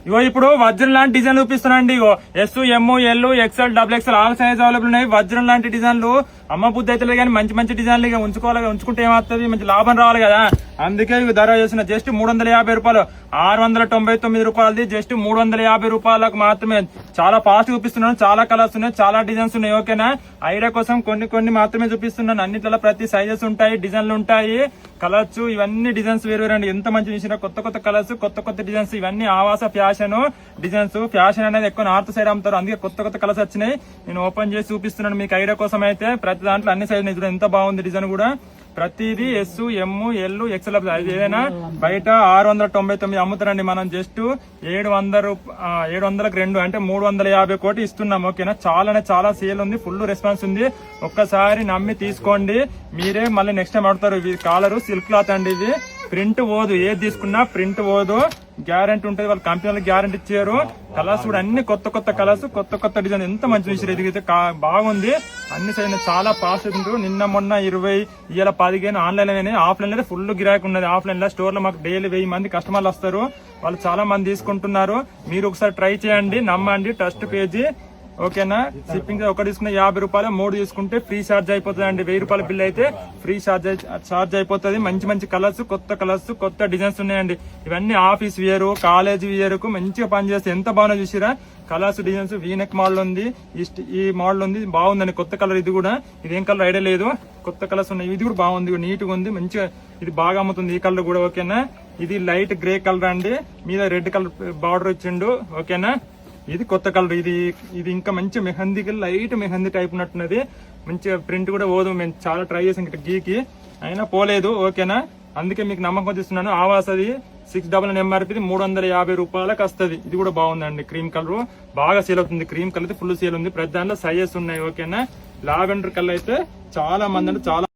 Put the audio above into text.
ఇగో ఇప్పుడు వజ్రం లాంటి డిజైన్ చూపిస్తున్నాండి. ఇగో S, M, L, XL, XXL all size available ఉన్నాయి. వజ్రం లాంటి డిజైన్లు అమ్మ బుద్ధి అయితే కానీ మంచి మంచి డిజైన్లు ఇక ఉంచుకోవాలి. ఉంచుకుంటే ఏమవుతుంది, మంచి లాభం రావాలి కదా. అందుకే ఇవి ధర చేసిన జస్ట్ 350 రూపాయలు, 699 రూపాయలది జస్ట్ 350 రూపాయలకు మాత్రమే. చాలా ఫాస్ట్ చూపిస్తున్నాను. చాలా కలర్స్ ఉన్నాయి, చాలా డిజైన్స్ ఉన్నాయి. ఓకేనా, ఐడియా కోసం కొన్ని మాత్రమే చూపిస్తున్నాను. అన్నిట్లో ప్రతి సైజెస్ ఉంటాయి, డిజైన్లు ఉంటాయి, కలర్స్ ఇవన్నీ డిజైన్స్ వేరు వేరు అండి. ఎంత మంచి చూసినా కొత్త కలర్స్, కొత్త డిజైన్స్. ఇవన్నీ ఆవాస ఫ్యాషన్ డిజైన్స్. ఫ్యాషన్ అనేది ఎక్కువ నార్త్ సైడ్ అమ్ముతారు, అందుకే కొత్త కలర్స్ వచ్చినాయి. నేను ఓపెన్ చేసి చూపిస్తున్నాను మీకు ఐడియా కోసం. అయితే ప్రతి దాంట్లో అన్ని సైజ్ చూడండి, ఎంత బాగుంది డిజైన్ కూడా. ప్రతిదీ ఎస్, ఎం, ఎల్, XXL ఏదైనా బయట 699 అమ్ముతారండి. మనం జస్ట్ 700కి 2 అంటే 350 కోటి ఇస్తున్నాం. ఓకేనా, చాలా సేల్ ఉంది, ఫుల్ రెస్పాన్స్ ఉంది. ఒక్కసారి నమ్మి తీసుకోండి, మీరే మళ్ళీ నెక్స్ట్ టైం అడుగుతారు. ఇది కాలరు సిల్క్ క్లాత్ అండి, ఇది ప్రింట్ పోదు, ఏది తీసుకున్నా ప్రింట్ పోదు, గ్యారంటీ ఉంటుంది. వాళ్ళ కంపెనీ గ్యారంటీ ఇచ్చారు. కలర్స్ కూడా అన్ని కొత్త కలర్స్, కొత్త డిజైన్. ఎంత మంచి విషయం, ఇది బాగుంది. అన్ని సైజ్ చాలా ఫాస్ట్ ఉంది. నిన్న మొన్న 20, ఇవాళ 15 ఆన్లైన్, ఆఫ్లైన్ లో ఫుల్ గిరాకీ ఉన్నది. ఆఫ్లైన్ లో స్టోర్ లో మాకు డైలీ 1000 మంది కస్టమర్లు వస్తారు, వాళ్ళు చాలా మంది తీసుకుంటున్నారు. మీరు ఒకసారి ట్రై చేయండి, నమ్మండి. Trust page. ఓకేనా, షిప్పింగ్ ఒకటి తీసుకున్న 50 రూపాయలు, 3 తీసుకుంటే ఫ్రీ ఛార్జ్ అయిపోతుంది అండి. 1000 రూపాయల బిల్ అయితే ఫ్రీ ఛార్జ్ అయిపోతుంది. మంచి కలర్స్, కొత్త డిజైన్స్ ఉన్నాయండి. ఇవన్నీ ఆఫీస్ వేర్, కాలేజ్ వేర్ కు మంచిగా పనిచేస్తే ఎంత బాగా చూసిరా. కలర్స్, డిజైన్స్, వీనెక్ మోడల్ ఉంది, ఈ మోడల్ ఉంది, బాగుందండి. కొత్త కలర్ ఇది కూడా. ఇదేం కలర్ ఐడియా లేదు, కొత్త కలర్స్ ఉన్నాయి. ఇది కూడా బాగుంది, నీట్ గా ఉంది, మంచిగా. ఇది బాగా అమ్ముతుంది ఈ కలర్ కూడా. ఓకేనా, ఇది లైట్ గ్రే కలర్ అండి, మీద రెడ్ కలర్ బార్డర్ వచ్చిండు. ఓకేనా, ఇది కొత్త కలర్. ఇది ఇంకా మంచి మెహందీ, లైట్ మెహందీ టైప్ ఉన్నట్టున్నది. మంచిగా ప్రింట్ కూడా పోదు. మేము చాలా ట్రై చేసాం ఇక్కడ గీకి, అయినా పోలేదు. ఓకేనా, అందుకే మీకు నమ్మకం తీస్తున్నాను. ఆవాసది 699 MRP 350 రూపాయలకు వస్తుంది. ఇది కూడా బాగుందండి, క్రీమ్ కలర్ బాగా సేల్ అవుతుంది. క్రీమ్ కలర్ అయితే ఫుల్ సేల్ ఉంది. ప్రతి దాంట్లో సైజెస్ ఉన్నాయి. ఓకేనా, లావెండర్ కలర్ అయితే చాలా మంది అంటే చాలా